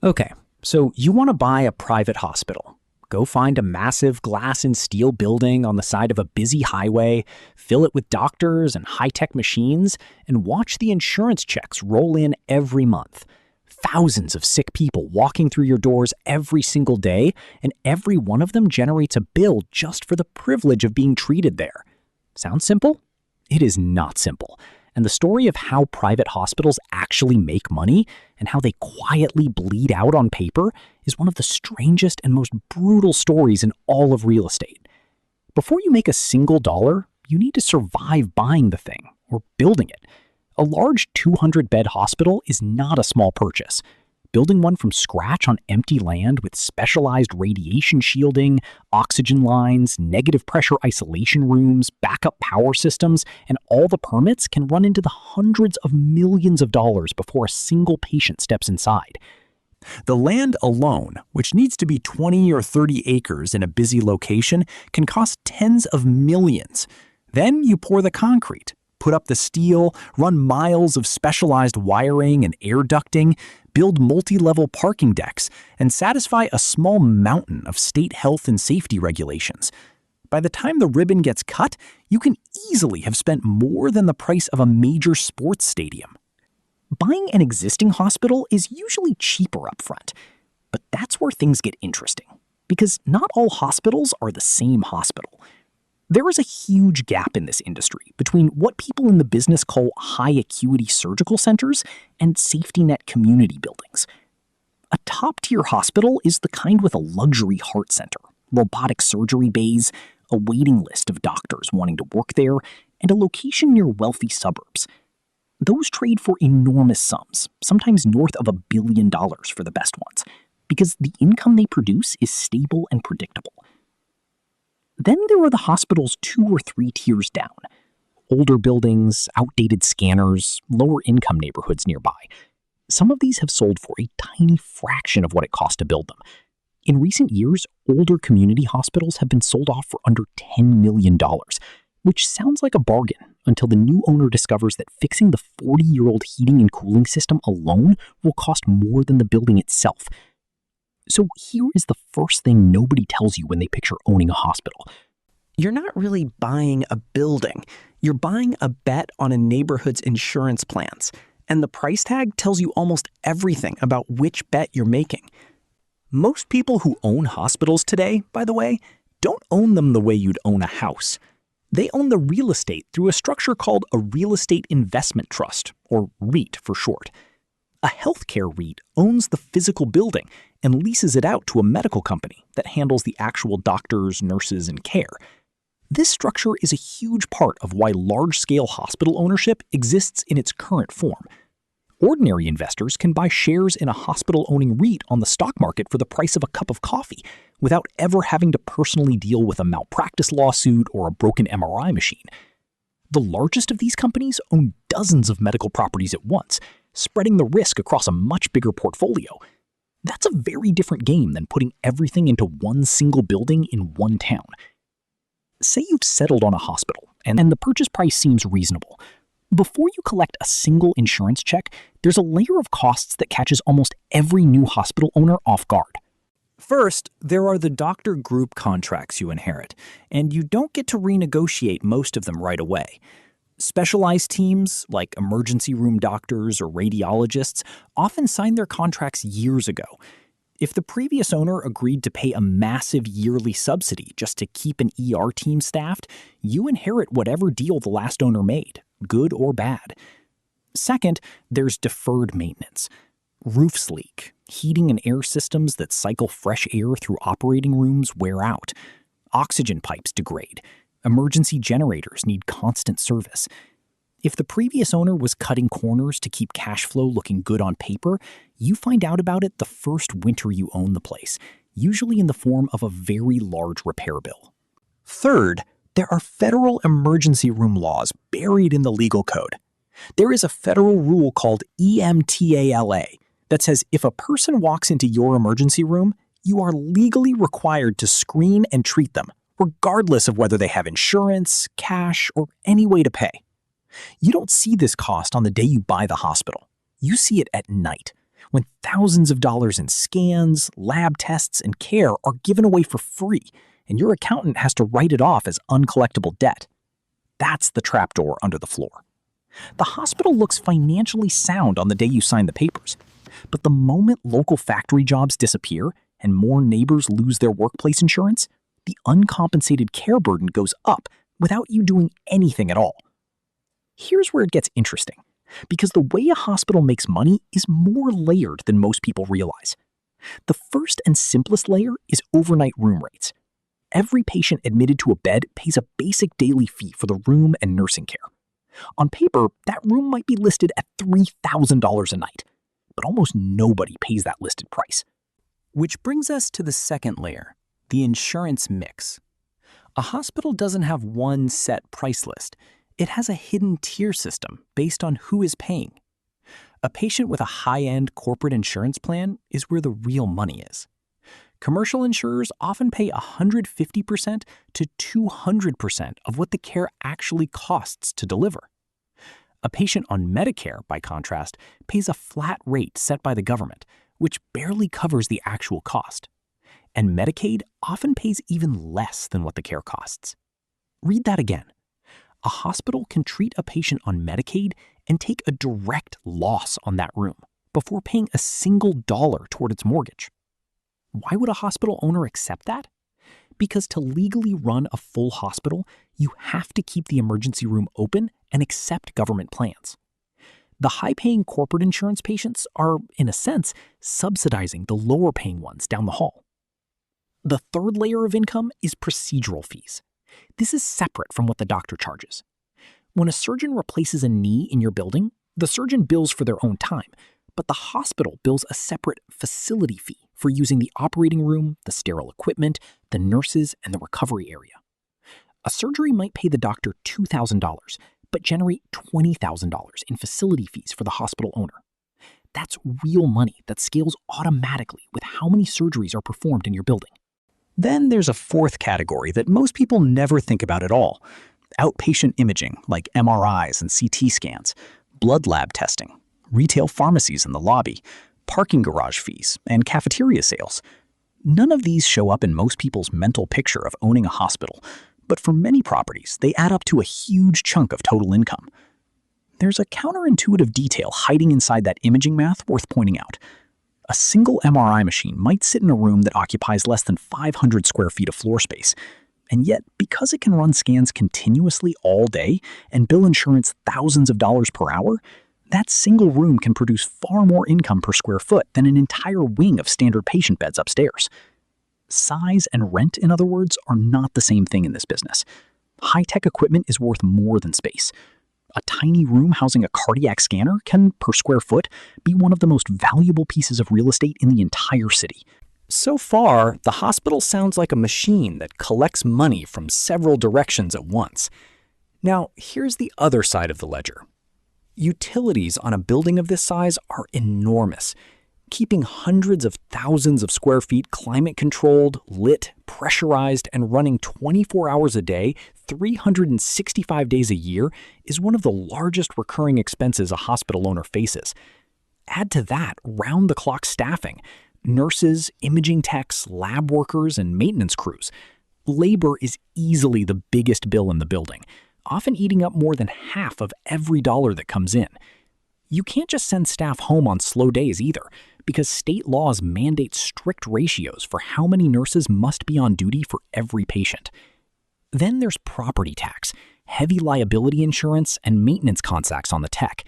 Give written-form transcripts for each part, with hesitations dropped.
Okay, so you want to buy a private hospital. Go find a massive glass and steel building on the side of a busy highway, fill it with doctors and high-tech machines, and watch the insurance checks roll in every month. Thousands of sick people walking through your doors every single day, and every one of them generates a bill just for the privilege of being treated there. Sounds simple? It is not simple. And the story of how private hospitals actually make money and how they quietly bleed out on paper is one of the strangest and most brutal stories in all of real estate. Before you make a single dollar, you need to survive buying the thing or building it. A large 200-bed hospital is not a small purchase. Building one from scratch on empty land with specialized radiation shielding, oxygen lines, negative pressure isolation rooms, backup power systems, and all the permits can run into the hundreds of millions of dollars before a single patient steps inside. The land alone, which needs to be 20 or 30 acres in a busy location, can cost tens of millions. Then you pour the concrete, put up the steel, run miles of specialized wiring and air ducting, build multi-level parking decks, and satisfy a small mountain of state health and safety regulations. By the time the ribbon gets cut, you can easily have spent more than the price of a major sports stadium. Buying an existing hospital is usually cheaper up front, but that's where things get interesting, because not all hospitals are the same hospital. There is a huge gap in this industry between what people in the business call high-acuity surgical centers and safety net community buildings. A top-tier hospital is the kind with a luxury heart center, robotic surgery bays, a waiting list of doctors wanting to work there, and a location near wealthy suburbs. Those trade for enormous sums, sometimes north of $1 billion for the best ones, because the income they produce is stable and predictable. Then there are the hospitals 2 or 3 tiers down. Older buildings, outdated scanners, lower income neighborhoods nearby. Some of these have sold for a tiny fraction of what it cost to build them. In recent years, older community hospitals have been sold off for under $10 million, which sounds like a bargain until the new owner discovers that fixing the 40-year-old heating and cooling system alone will cost more than the building itself. So here is the first thing nobody tells you when they picture owning a hospital. You're not really buying a building. You're buying a bet on a neighborhood's insurance plans. And the price tag tells you almost everything about which bet you're making. Most people who own hospitals today, by the way, don't own them the way you'd own a house. They own the real estate through a structure called a real estate investment trust, or REIT for short. A healthcare REIT owns the physical building and leases it out to a medical company that handles the actual doctors, nurses, and care. This structure is a huge part of why large-scale hospital ownership exists in its current form. Ordinary investors can buy shares in a hospital-owning REIT on the stock market for the price of a cup of coffee without ever having to personally deal with a malpractice lawsuit or a broken MRI machine. The largest of these companies own dozens of medical properties at once, spreading the risk across a much bigger portfolio. That's a very different game than putting everything into one single building in one town. Say you've settled on a hospital, and the purchase price seems reasonable. Before you collect a single insurance check, there's a layer of costs that catches almost every new hospital owner off guard. First, there are the doctor group contracts you inherit, and you don't get to renegotiate most of them right away. Specialized teams, like emergency room doctors or radiologists, often sign their contracts years ago. If the previous owner agreed to pay a massive yearly subsidy just to keep an ER team staffed, you inherit whatever deal the last owner made, good or bad. Second, there's deferred maintenance. Roofs leak, heating and air systems that cycle fresh air through operating rooms wear out, oxygen pipes degrade, emergency generators need constant service. If the previous owner was cutting corners to keep cash flow looking good on paper, you find out about it the first winter you own the place, usually in the form of a very large repair bill. Third, there are federal emergency room laws buried in the legal code. There is a federal rule called EMTALA that says if a person walks into your emergency room, you are legally required to screen and treat them, regardless of whether they have insurance, cash, or any way to pay. You don't see this cost on the day you buy the hospital. You see it at night, when thousands of dollars in scans, lab tests, and care are given away for free, and your accountant has to write it off as uncollectible debt. That's the trapdoor under the floor. The hospital looks financially sound on the day you sign the papers, but the moment local factory jobs disappear and more neighbors lose their workplace insurance, the uncompensated care burden goes up without you doing anything at all. Here's where it gets interesting, because the way a hospital makes money is more layered than most people realize. The first and simplest layer is overnight room rates. Every patient admitted to a bed pays a basic daily fee for the room and nursing care. On paper, that room might be listed at $3,000 a night, but almost nobody pays that listed price. Which brings us to the second layer, the insurance mix. A hospital doesn't have one set price list. It has a hidden tier system based on who is paying. A patient with a high-end corporate insurance plan is where the real money is. Commercial insurers often pay 150% to 200% of what the care actually costs to deliver. A patient on Medicare, by contrast, pays a flat rate set by the government, which barely covers the actual cost. And Medicaid often pays even less than what the care costs. Read that again. A hospital can treat a patient on Medicaid and take a direct loss on that room before paying a single dollar toward its mortgage. Why would a hospital owner accept that? Because to legally run a full hospital, you have to keep the emergency room open and accept government plans. The high-paying corporate insurance patients are, in a sense, subsidizing the lower-paying ones down the hall. The third layer of income is procedural fees. This is separate from what the doctor charges. When a surgeon replaces a knee in your building, the surgeon bills for their own time, but the hospital bills a separate facility fee for using the operating room, the sterile equipment, the nurses, and the recovery area. A surgery might pay the doctor $2,000, but generate $20,000 in facility fees for the hospital owner. That's real money that scales automatically with how many surgeries are performed in your building. Then there's a fourth category that most people never think about at all: outpatient imaging like MRIs and CT scans, blood lab testing, retail pharmacies in the lobby, parking garage fees, and cafeteria sales. None of these show up in most people's mental picture of owning a hospital, but for many properties, they add up to a huge chunk of total income. There's a counterintuitive detail hiding inside that imaging math worth pointing out. A single MRI machine might sit in a room that occupies less than 500 square feet of floor space, and yet, because it can run scans continuously all day and bill insurance thousands of dollars per hour, that single room can produce far more income per square foot than an entire wing of standard patient beds upstairs. Size and rent, in other words, are not the same thing in this business. High-tech equipment is worth more than space. A tiny room housing a cardiac scanner can, per square foot, be one of the most valuable pieces of real estate in the entire city. So far, the hospital sounds like a machine that collects money from several directions at once. Now, here's the other side of the ledger. Utilities on a building of this size are enormous. Keeping hundreds of thousands of square feet climate-controlled, lit, pressurized, and running 24 hours a day, 365 days a year is one of the largest recurring expenses a hospital owner faces. Add to that round-the-clock staffing, nurses, imaging techs, lab workers, and maintenance crews. Labor is easily the biggest bill in the building, often eating up more than half of every dollar that comes in. You can't just send staff home on slow days either, because state laws mandate strict ratios for how many nurses must be on duty for every patient. Then there's property tax, heavy liability insurance, and maintenance contracts on the tech.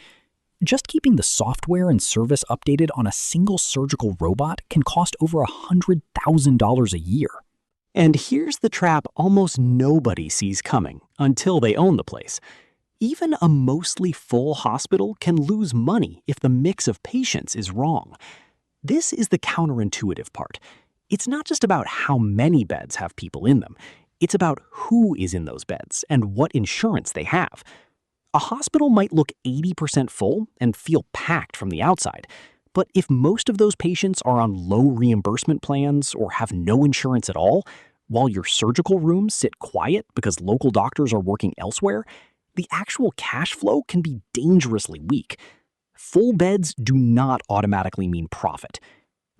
Just keeping the software and service updated on a single surgical robot can cost over $100,000 a year. And here's the trap almost nobody sees coming until they own the place. Even a mostly full hospital can lose money if the mix of patients is wrong. This is the counterintuitive part. It's not just about how many beds have people in them. It's about who is in those beds and what insurance they have. A hospital might look 80% full and feel packed from the outside, but if most of those patients are on low reimbursement plans or have no insurance at all, while your surgical rooms sit quiet because local doctors are working elsewhere, the actual cash flow can be dangerously weak. Full beds do not automatically mean profit.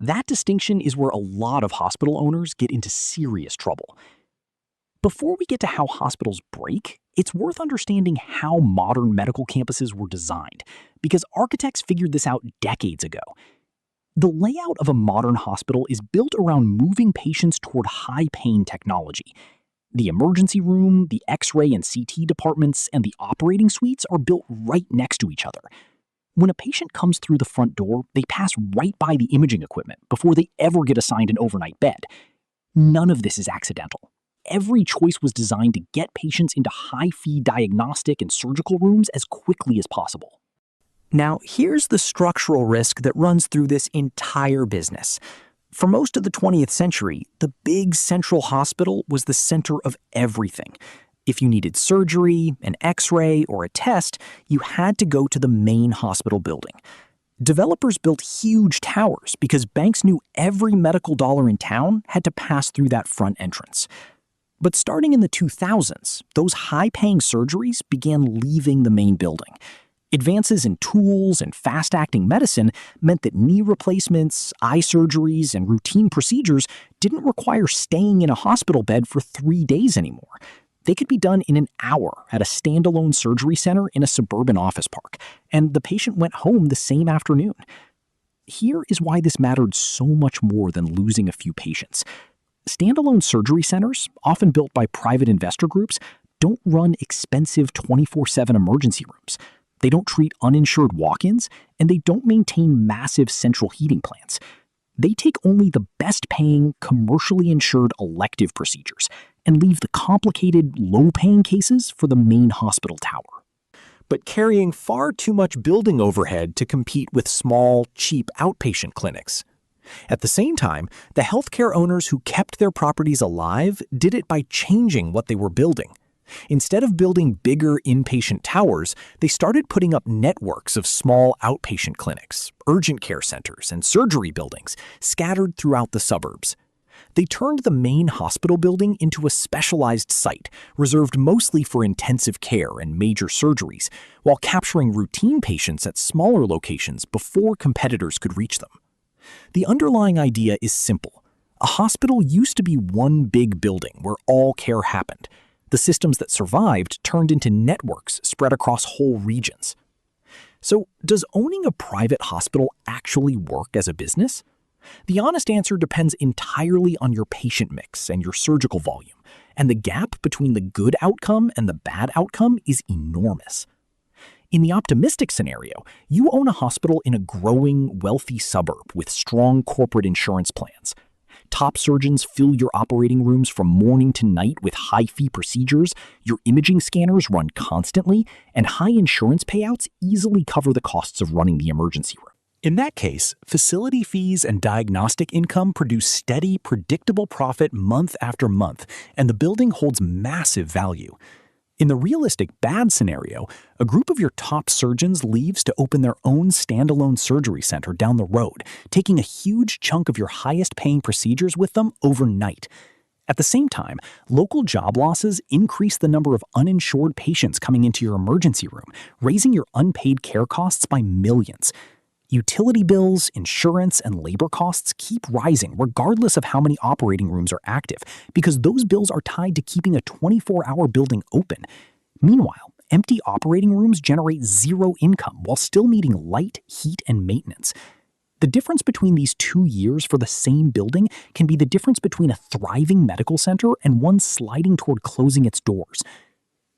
That distinction is where a lot of hospital owners get into serious trouble. Before we get to how hospitals break, it's worth understanding how modern medical campuses were designed, because architects figured this out decades ago. The layout of a modern hospital is built around moving patients toward high-paying technology. The emergency room, the X-ray and CT departments, and the operating suites are built right next to each other. When a patient comes through the front door, they pass right by the imaging equipment before they ever get assigned an overnight bed. None of this is accidental. Every choice was designed to get patients into high-fee diagnostic and surgical rooms as quickly as possible. Now, here's the structural risk that runs through this entire business. For most of the 20th century, the big central hospital was the center of everything. If you needed surgery, an X-ray, or a test, you had to go to the main hospital building. Developers built huge towers because banks knew every medical dollar in town had to pass through that front entrance. But starting in the 2000s, those high-paying surgeries began leaving the main building. Advances in tools and fast-acting medicine meant that knee replacements, eye surgeries, and routine procedures didn't require staying in a hospital bed for 3 days anymore. They could be done in an hour at a standalone surgery center in a suburban office park, and the patient went home the same afternoon. Here is why this mattered so much more than losing a few patients. Standalone surgery centers, often built by private investor groups, don't run expensive 24/7 emergency rooms. They don't treat uninsured walk-ins, and they don't maintain massive central heating plants. They take only the best-paying, commercially insured elective procedures and leave the complicated, low-paying cases for the main hospital tower. But carrying far too much building overhead to compete with small, cheap outpatient clinics. At the same time, the healthcare owners who kept their properties alive did it by changing what they were building. Instead of building bigger inpatient towers, they started putting up networks of small outpatient clinics, urgent care centers, and surgery buildings scattered throughout the suburbs. They turned the main hospital building into a specialized site, reserved mostly for intensive care and major surgeries, while capturing routine patients at smaller locations before competitors could reach them. The underlying idea is simple. A hospital used to be one big building where all care happened. The systems that survived turned into networks spread across whole regions. So, does owning a private hospital actually work as a business? The honest answer depends entirely on your patient mix and your surgical volume, and the gap between the good outcome and the bad outcome is enormous. In the optimistic scenario, you own a hospital in a growing, wealthy suburb with strong corporate insurance plans. Top surgeons fill your operating rooms from morning to night with high-fee procedures, your imaging scanners run constantly, and high insurance payouts easily cover the costs of running the emergency room. In that case, facility fees and diagnostic income produce steady, predictable profit month after month, and the building holds massive value. In the realistic bad scenario, a group of your top surgeons leaves to open their own standalone surgery center down the road, taking a huge chunk of your highest-paying procedures with them overnight. At the same time, local job losses increase the number of uninsured patients coming into your emergency room, raising your unpaid care costs by millions. Utility bills, insurance, and labor costs keep rising regardless of how many operating rooms are active, because those bills are tied to keeping a 24-hour building open. Meanwhile, empty operating rooms generate zero income while still needing light, heat, and maintenance. The difference between these 2 years for the same building can be the difference between a thriving medical center and one sliding toward closing its doors.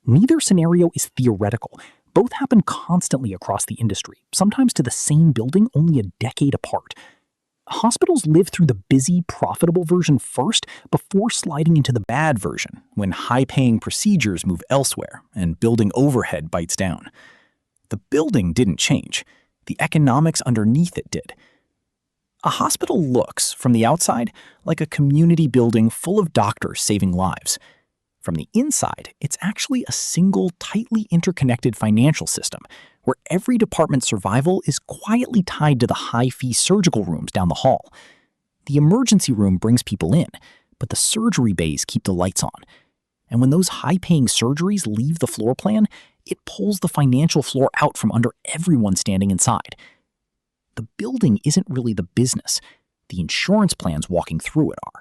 Neither scenario is theoretical. Both happen constantly across the industry, sometimes to the same building only a decade apart. Hospitals live through the busy, profitable version first before sliding into the bad version, when high-paying procedures move elsewhere and building overhead bites down. The building didn't change. The economics underneath it did. A hospital looks, from the outside, like a community building full of doctors saving lives. From the inside, it's actually a single, tightly interconnected financial system where every department's survival is quietly tied to the high-fee surgical rooms down the hall. The emergency room brings people in, but the surgery bays keep the lights on. And when those high-paying surgeries leave the floor plan, it pulls the financial floor out from under everyone standing inside. The building isn't really the business. The insurance plans walking through it are.